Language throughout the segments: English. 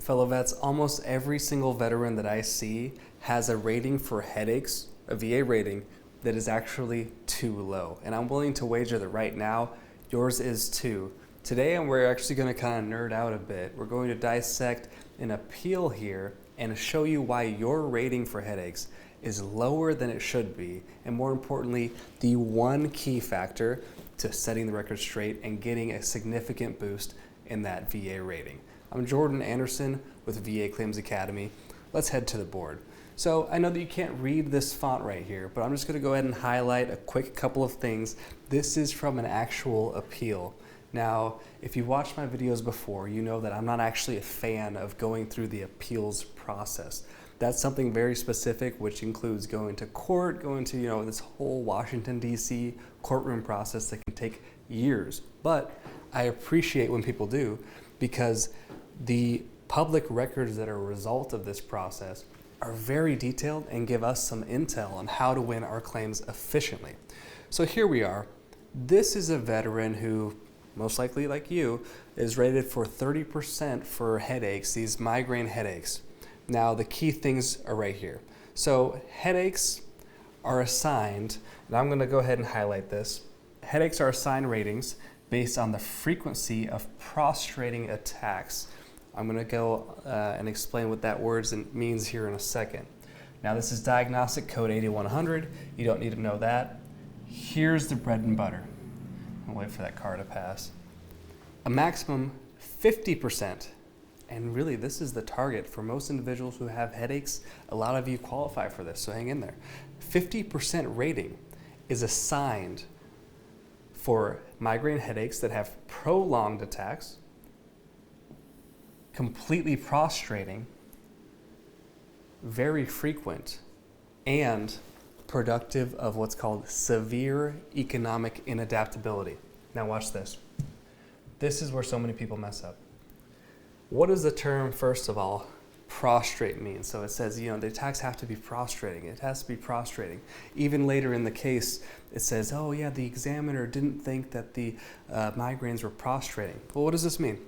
fellow vets, almost every single veteran that I see has a rating for headaches, a VA rating, that is actually too low. And I'm willing to wager that right now, yours is too. Today, we're actually going to kind of nerd out a bit. We're going to dissect an appeal here and show you why your rating for headaches is lower than it should be, and more importantly, the one key factor to setting the record straight and getting a significant boost in that VA rating. I'm Jordan Anderson with VA Claims Academy. Let's head to the board. So I know that you can't read this font right here, but I'm just going to go ahead and highlight a quick couple of things. This is from an actual appeal. Now, if you've watched my videos before, you know that I'm not actually a fan of going through the appeals process. That's something very specific, which includes going to court, going to, this whole Washington, D.C. courtroom process that can take years. But I appreciate when people do, because the public records that are a result of this process are very detailed and give us some intel on how to win our claims efficiently. So here we are. This is a veteran who, most likely like you, is rated for 30% for headaches, these migraine headaches. Now the key things are right here. So headaches are assigned, and I'm going to go ahead and highlight this. Headaches are assigned ratings based on the frequency of prostrating attacks. I'm going to go and explain what that word means here in a second. Now this is diagnostic code 8100. You don't need to know that. Here's the bread and butter. I'll wait for that car to pass. A maximum 50%. And really, this is the target for most individuals who have headaches. A lot of you qualify for this, so hang in there. 50% rating is assigned for migraine headaches that have prolonged attacks, completely prostrating, very frequent, and productive of what's called severe economic inadaptability. Now watch this. This is where so many people mess up. What does the term, first of all, prostrate mean? So it says, the attacks have to be prostrating. It has to be prostrating. Even later in the case, it says, oh yeah, the examiner didn't think that the migraines were prostrating. Well, what does this mean?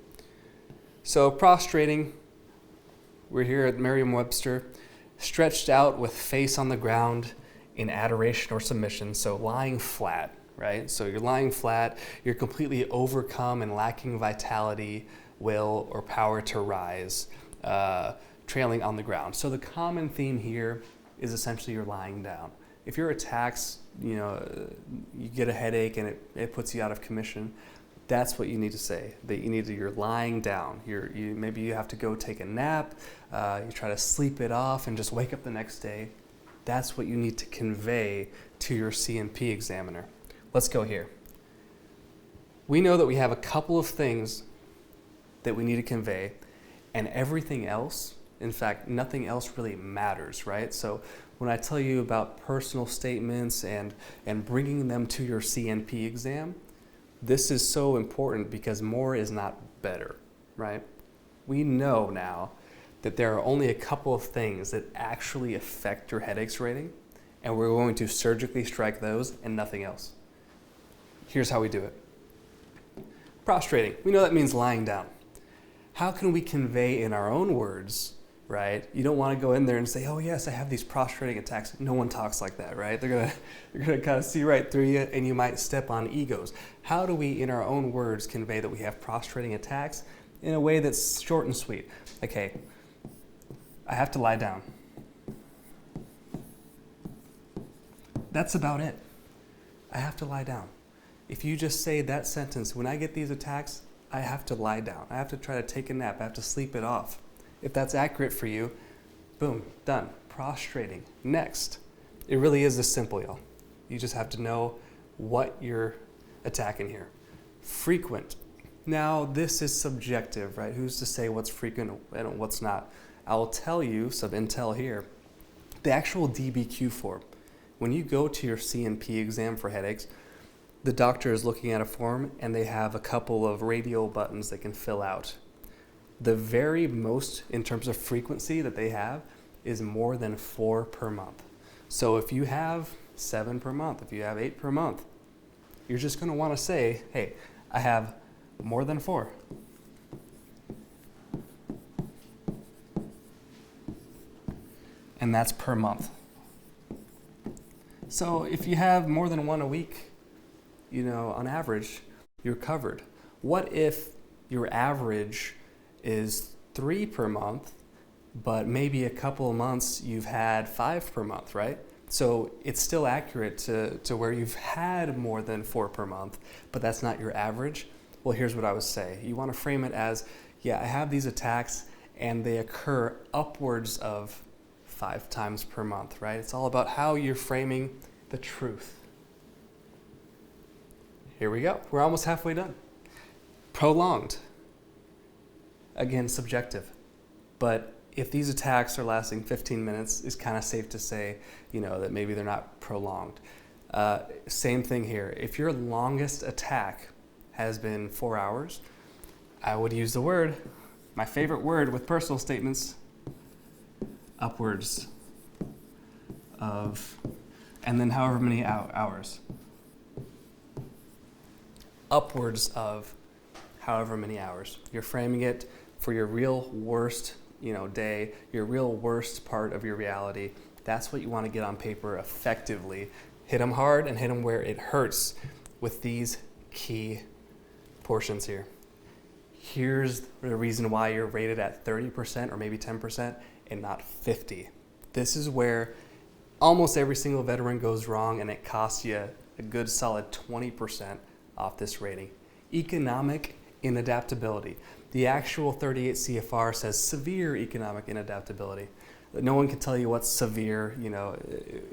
So prostrating, we're here at Merriam-Webster, stretched out with face on the ground in adoration or submission, so lying flat, right? So you're lying flat, you're completely overcome and lacking vitality, will, or power to rise, trailing on the ground. So the common theme here is essentially you're lying down. If your attacks, you get a headache and it puts you out of commission, that's what you need to say. That you're lying down. Maybe you have to go take a nap. You try to sleep it off and just wake up the next day. That's what you need to convey to your C&P examiner. Let's go here. We know that we have a couple of things that we need to convey, and everything else, in fact, nothing else really matters, right? So when I tell you about personal statements and bringing them to your C&P exam, this is so important because more is not better, right? We know now that there are only a couple of things that actually affect your headaches rating, and we're going to surgically strike those and nothing else. Here's how we do it. Prostrating, we know that means lying down. How can we convey in our own words, right? You don't want to go in there and say, oh yes, I have these prostrating attacks. No one talks like that, right? They're gonna kind of see right through you, and you might step on egos. How do we, in our own words, convey that we have prostrating attacks in a way that's short and sweet? Okay, I have to lie down. That's about it. I have to lie down. If you just say that sentence, when I get these attacks, I have to lie down. I have to try to take a nap. I have to sleep it off. If that's accurate for you, boom, done. Prostrating. Next. It really is this simple, y'all. You just have to know what you're attacking here. Frequent. Now, this is subjective, right? Who's to say what's frequent and what's not? I'll tell you some intel here. The actual DBQ form. When you go to your C&P exam for headaches, the doctor is looking at a form and they have a couple of radial buttons they can fill out. The very most, in terms of frequency that they have, is more than 4 per month. So if you have 7 per month, if you have 8 per month, you're just going to want to say, hey, I have more than 4. and that's per month. So if you have more than one a week, on average, you're covered. What if your average is 3 per month, but maybe a couple of months you've had 5 per month, right? So it's still accurate to where you've had more than 4 per month, but that's not your average. Well, here's what I would say. You want to frame it as, I have these attacks and they occur upwards of 5 times per month, right? It's all about how you're framing the truth. Here we go. We're almost halfway done. Prolonged. Again, subjective. But if these attacks are lasting 15 minutes, it's kind of safe to say, that maybe they're not prolonged. Same thing here. If your longest attack has been 4 hours, I would use the word, my favorite word with personal statements, upwards of, and then however many hours. Upwards of however many hours. You're framing it for your real worst day, your real worst part of your reality. That's what you want to get on paper effectively. Hit them hard and hit them where it hurts with these key portions here. Here's the reason why you're rated at 30% or maybe 10% and not 50. This is where almost every single veteran goes wrong, and it costs you a good solid 20% off this rating. Economic inadaptability. The actual 38 CFR says severe economic inadaptability. No one can tell you what's severe,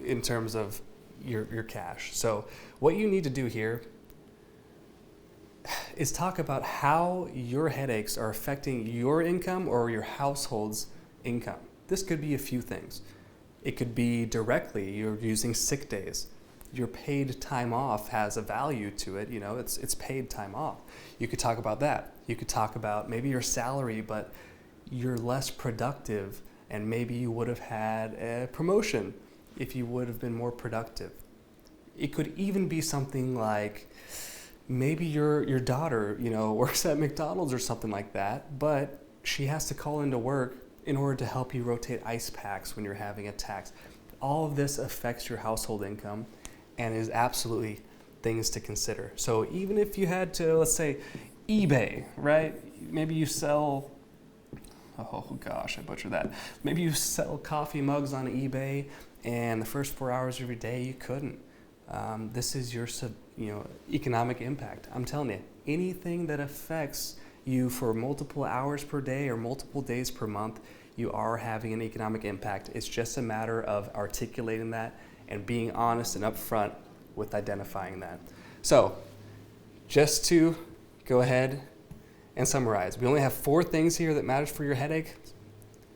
in terms of your cash. So what you need to do here is talk about how your headaches are affecting your income or your household's income. This could be a few things. It could be directly you're using sick days. Your paid time off has a value to it, it's paid time off. You could talk about that. You could talk about maybe your salary, but you're less productive, and maybe you would have had a promotion if you would have been more productive. It could even be something like maybe your daughter, works at McDonald's or something like that, but she has to call into work in order to help you rotate ice packs when you're having attacks. All of this affects your household income and is absolutely things to consider. So even if you had to, let's say, eBay, right? Maybe you sell, oh gosh, I butchered that. Maybe you sell coffee mugs on eBay, and the first 4 hours of your day you couldn't. This is your economic impact. I'm telling you, anything that affects you for multiple hours per day or multiple days per month, you are having an economic impact. It's just a matter of articulating that and being honest and upfront with identifying that. So, just to go ahead and summarize, we only have 4 things here that matters for your headache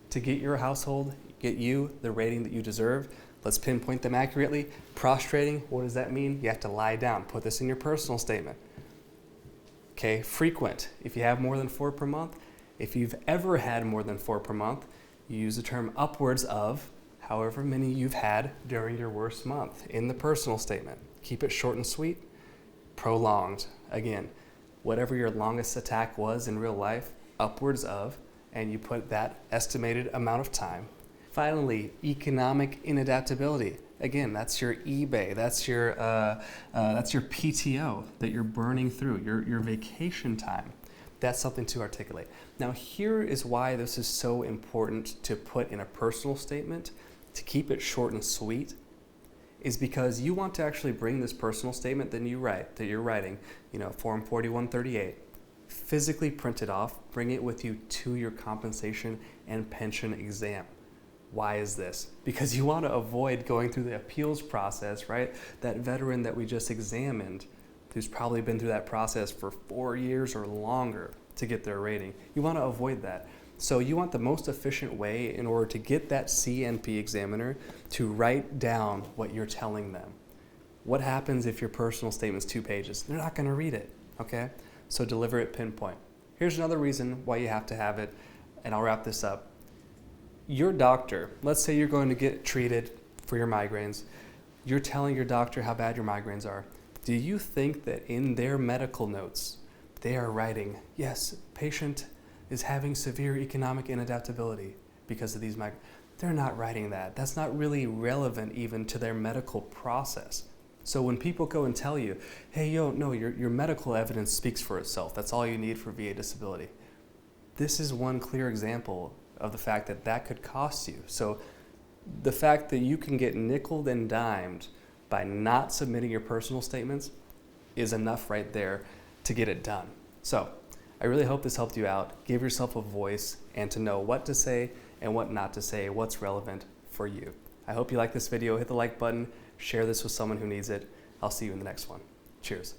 to get your household, get you the rating that you deserve. Let's pinpoint them accurately. Prostrating, what does that mean? You have to lie down. Put this in your personal statement. Okay, frequent. If you have more than 4 per month, if you've ever had more than 4 per month, you use the term upwards of however many you've had during your worst month in the personal statement. Keep it short and sweet. Prolonged. Again, whatever your longest attack was in real life, upwards of, and you put that estimated amount of time. Finally, economic inadaptability. Again, that's your eBay, that's your PTO that you're burning through, your vacation time. That's something to articulate. Now, here is why this is so important to put in a personal statement, to keep it short and sweet, is because you want to actually bring this personal statement that you're writing, Form 4138, physically print it off, bring it with you to your compensation and pension exam. Why is this? Because you want to avoid going through the appeals process, right? That veteran that we just examined, who's probably been through that process for 4 years or longer to get their rating. You want to avoid that. So you want the most efficient way in order to get that CNP examiner to write down what you're telling them. What happens if your personal statement's 2 pages? They're not going to read it, okay? So deliver it pinpoint. Here's another reason why you have to have it, and I'll wrap this up. Your doctor, let's say you're going to get treated for your migraines. You're telling your doctor how bad your migraines are. Do you think that in their medical notes, they are writing, yes, patient is having severe economic inadaptability because of these migraines? they're not writing that. That's not really relevant even to their medical process. So when people go and tell you, hey, no, your medical evidence speaks for itself. That's all you need for VA disability. This is one clear example of the fact that that could cost you. So the fact that you can get nickeled and dimed by not submitting your personal statements is enough right there to get it done. So I really hope this helped you out. Give yourself a voice and to know what to say and what not to say, what's relevant for you. I hope you like this video. Hit the like button, share this with someone who needs it. I'll see you in the next one. Cheers.